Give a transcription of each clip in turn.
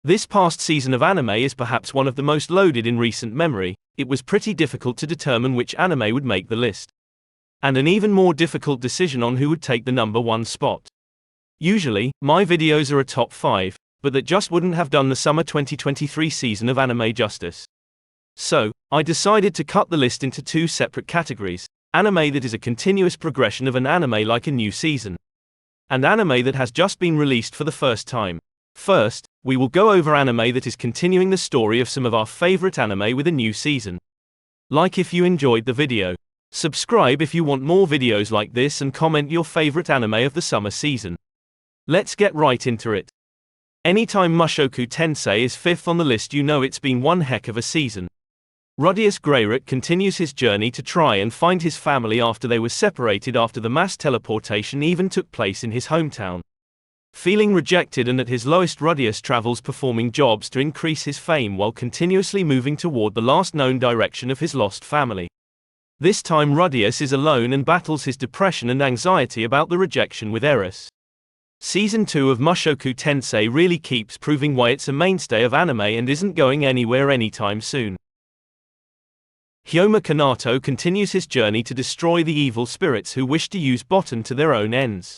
This past season of anime is perhaps one of the most loaded in recent memory. It was pretty difficult to determine which anime would make the list. And an even more difficult decision on who would take the number 1 spot. Usually, my videos are a top 5, but that just wouldn't have done the summer 2023 season of anime justice. So, I decided to cut the list into 2 separate categories: anime that is a continuous progression of an anime like a new season, and anime that has just been released for the first time. First, we will go over anime that is continuing the story of some of our favorite anime with a new season. Like if you enjoyed the video. Subscribe if you want more videos like this, and comment your favorite anime of the summer season. Let's get right into it. Anytime Mushoku Tensei is 5th on the list, you know it's been one heck of a season. Rudeus Greyrick continues his journey to try and find his family after they were separated after the mass teleportation even took place in his hometown. Feeling rejected and at his lowest, Rudeus travels performing jobs to increase his fame while continuously moving toward the last known direction of his lost family. This time Rudeus is alone and battles his depression and anxiety about the rejection with Eris. Season 2 of Mushoku Tensei really keeps proving why it's a mainstay of anime and isn't going anywhere anytime soon. Hyoma Kanato continues his journey to destroy the evil spirits who wish to use Botan to their own ends.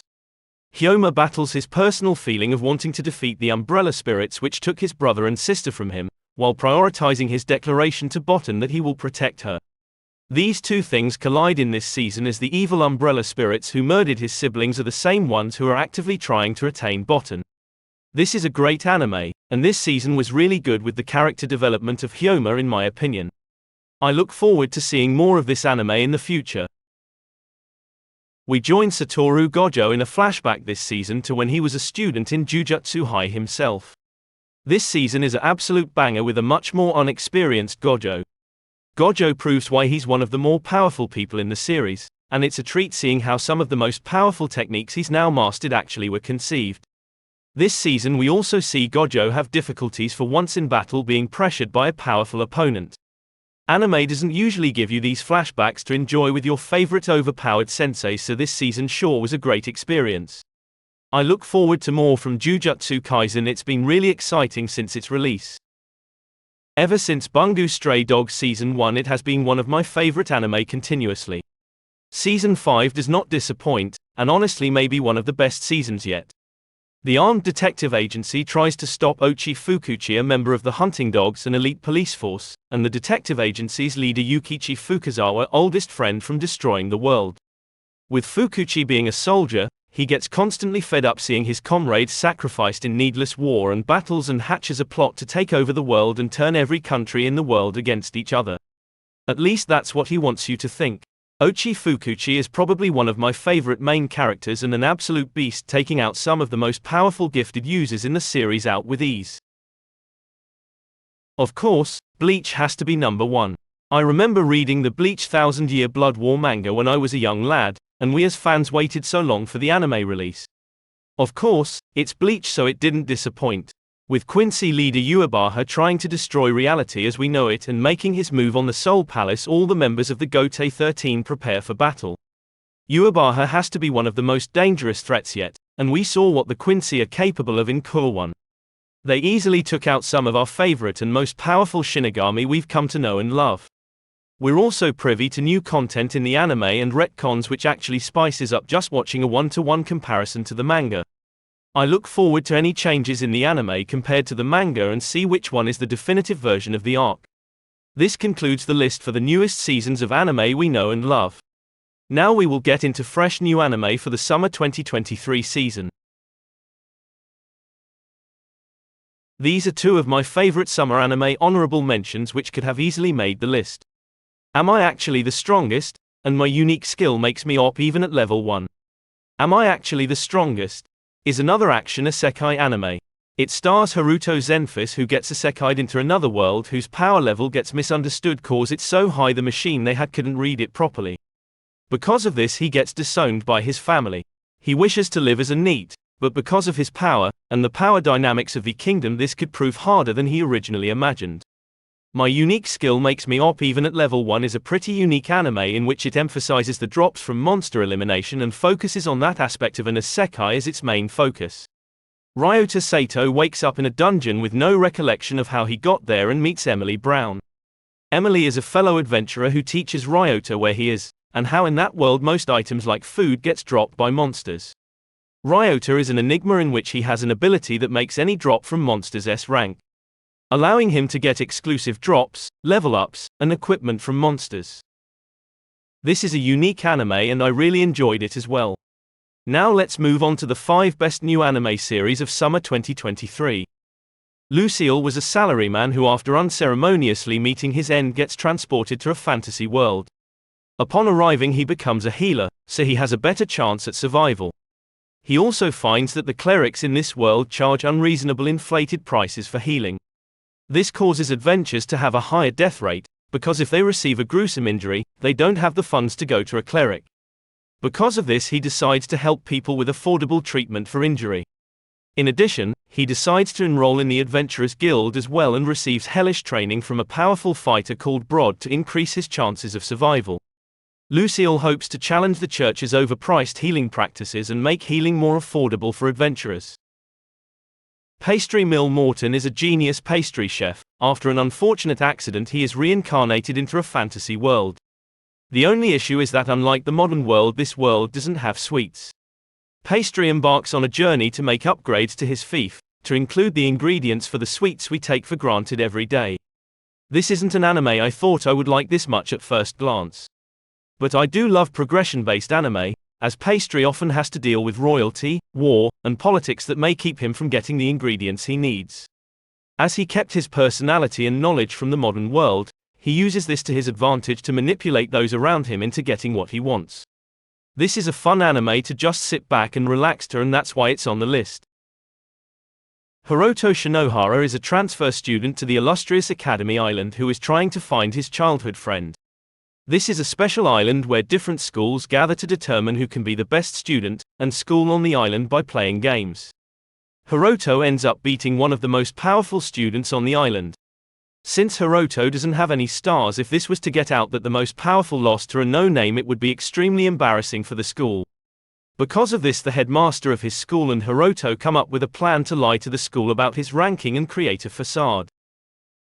Hyoma battles his personal feeling of wanting to defeat the umbrella spirits which took his brother and sister from him, while prioritizing his declaration to Botan that he will protect her. These two things collide in this season, as the evil umbrella spirits who murdered his siblings are the same ones who are actively trying to attain Botan. This is a great anime, and this season was really good with the character development of Hyoma in my opinion. I look forward to seeing more of this anime in the future. We join Satoru Gojo in a flashback this season to when he was a student in Jujutsu High himself. This season is an absolute banger with a much more unexperienced Gojo. Gojo proves why he's one of the more powerful people in the series, and it's a treat seeing how some of the most powerful techniques he's now mastered actually were conceived. This season we also see Gojo have difficulties for once in battle, being pressured by a powerful opponent. Anime doesn't usually give you these flashbacks to enjoy with your favorite overpowered sensei, so this season sure was a great experience. I look forward to more from Jujutsu Kaisen. It's been really exciting since its release. Ever since Bungou Stray Dog Season 1, it has been one of my favorite anime continuously. Season 5 does not disappoint, and honestly may be one of the best seasons yet. The armed detective agency tries to stop Ochi Fukuchi, a member of the Hunting Dogs, an elite police force, and the detective agency's leader Yukichi Fukazawa, oldest friend, from destroying the world. With Fukuchi being a soldier, he gets constantly fed up seeing his comrades sacrificed in needless war and battles, and hatches a plot to take over the world and turn every country in the world against each other. At least that's what he wants you to think. Ochi Fukuchi is probably one of my favorite main characters and an absolute beast, taking out some of the most powerful gifted users in the series out with ease. Of course, Bleach has to be number 1. I remember reading the Bleach 1000-Year Blood War manga when I was a young lad, and we as fans waited so long for the anime release. Of course, it's Bleach, so it didn't disappoint. With Quincy leader Uebaha trying to destroy reality as we know it and making his move on the Soul Palace, all the members of the Gote 13 prepare for battle. Uebaha has to be one of the most dangerous threats yet, and we saw what the Quincy are capable of in Cour 1. They easily took out some of our favorite and most powerful Shinigami we've come to know and love. We're also privy to new content in the anime and retcons which actually spices up just watching a one-to-one comparison to the manga. I look forward to any changes in the anime compared to the manga and see which one is the definitive version of the arc. This concludes the list for the newest seasons of anime we know and love. Now we will get into fresh new anime for the summer 2023 season. These are 2 of my favorite summer anime honorable mentions which could have easily made the list. Am I actually the strongest? And my unique skill makes me OP even at level 1. Am I actually the strongest? Is another action isekai anime. It stars Haruto Zenfis, who gets isekai'd into another world whose power level gets misunderstood cause it's so high the machine they had couldn't read it properly. Because of this he gets disowned by his family. He wishes to live as a NEET, but because of his power, and the power dynamics of the kingdom, this could prove harder than he originally imagined. My unique skill makes me OP even at level 1 is a pretty unique anime in which it emphasizes the drops from monster elimination and focuses on that aspect of an isekai as its main focus. Ryota Sato wakes up in a dungeon with no recollection of how he got there and meets Emily Brown. Emily is a fellow adventurer who teaches Ryota where he is, and how in that world most items like food gets dropped by monsters. Ryota is an enigma in which he has an ability that makes any drop from monsters S rank, allowing him to get exclusive drops, level ups, and equipment from monsters. This is a unique anime and I really enjoyed it as well. Now let's move on to the 5 best new anime series of summer 2023. Lucille was a salaryman who after unceremoniously meeting his end gets transported to a fantasy world. Upon arriving he becomes a healer, so he has a better chance at survival. He also finds that the clerics in this world charge unreasonable inflated prices for healing. This causes adventurers to have a higher death rate, because if they receive a gruesome injury, they don't have the funds to go to a cleric. Because of this he decides to help people with affordable treatment for injury. In addition, he decides to enroll in the Adventurers Guild as well and receives hellish training from a powerful fighter called Brod to increase his chances of survival. Lucille hopes to challenge the church's overpriced healing practices and make healing more affordable for adventurers. Pastry Mill Morton is a genius pastry chef. After an unfortunate accident he is reincarnated into a fantasy world. The only issue is that unlike the modern world, this world doesn't have sweets. Pastry embarks on a journey to make upgrades to his fief, to include the ingredients for the sweets we take for granted every day. This isn't an anime I thought I would like this much at first glance. But I do love progression-based anime, as Pastry often has to deal with royalty, war, and politics that may keep him from getting the ingredients he needs. As he kept his personality and knowledge from the modern world, he uses this to his advantage to manipulate those around him into getting what he wants. This is a fun anime to just sit back and relax to, and that's why it's on the list. Hiroto Shinohara is a transfer student to the illustrious Academy Island who is trying to find his childhood friend. This is a special island where different schools gather to determine who can be the best student and school on the island by playing games. Hiroto ends up beating one of the most powerful students on the island. Since Hiroto doesn't have any stars, if this was to get out that the most powerful lost to a no-name, it would be extremely embarrassing for the school. Because of this, the headmaster of his school and Hiroto come up with a plan to lie to the school about his ranking and create a facade.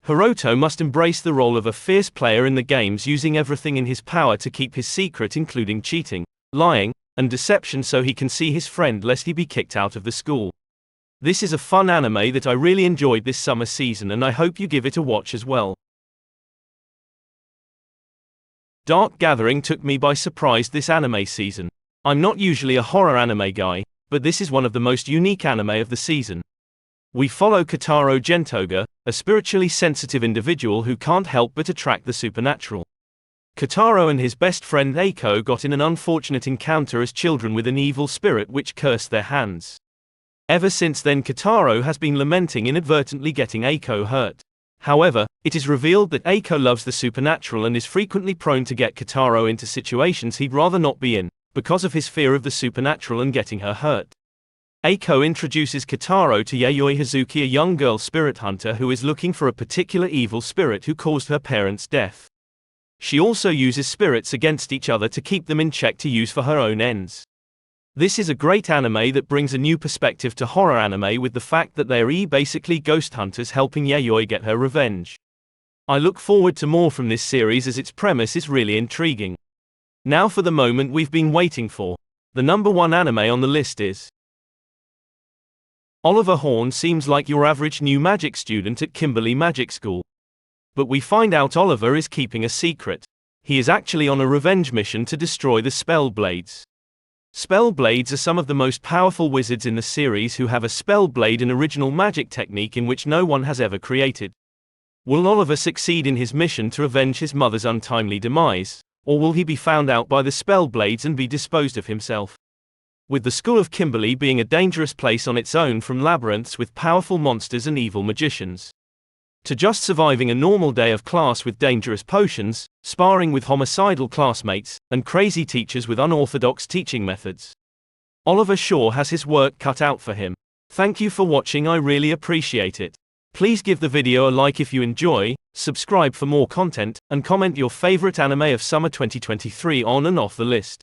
Hiroto must embrace the role of a fierce player in the games, using everything in his power to keep his secret, including cheating, lying, and deception, so he can see his friend lest he be kicked out of the school. This is a fun anime that I really enjoyed this summer season and I hope you give it a watch as well. Dark Gathering took me by surprise this anime season. I'm not usually a horror anime guy, but this is one of the most unique anime of the season. We follow Kotaro Gentoga, a spiritually sensitive individual who can't help but attract the supernatural. Kotaro and his best friend Eiko got in an unfortunate encounter as children with an evil spirit which cursed their hands. Ever since then, Kotaro has been lamenting inadvertently getting Eiko hurt. However, it is revealed that Eiko loves the supernatural and is frequently prone to get Kotaro into situations he'd rather not be in, because of his fear of the supernatural and getting her hurt. Eiko introduces Kotaro to Yayoi Hazuki, a young girl spirit hunter who is looking for a particular evil spirit who caused her parents' death. She also uses spirits against each other to keep them in check to use for her own ends. This is a great anime that brings a new perspective to horror anime with the fact that they are basically ghost hunters helping Yayoi get her revenge. I look forward to more from this series as its premise is really intriguing. Now for the moment we've been waiting for. The number 1 anime on the list is Oliver Horn seems like your average new magic student at Kimberly Magic School. But we find out Oliver is keeping a secret. He is actually on a revenge mission to destroy the SpellBlades. SpellBlades are some of the most powerful wizards in the series who have a SpellBlade, an original magic technique in which no one has ever created. Will Oliver succeed in his mission to avenge his mother's untimely demise, or will he be found out by the SpellBlades and be disposed of himself? With the School of Kimberly being a dangerous place on its own, from labyrinths with powerful monsters and evil magicians, to just surviving a normal day of class with dangerous potions, sparring with homicidal classmates, and crazy teachers with unorthodox teaching methods, Oliver Shaw has his work cut out for him. Thank you for watching, I really appreciate it. Please give the video a like if you enjoy, subscribe for more content, and comment your favorite anime of summer 2023 on and off the list.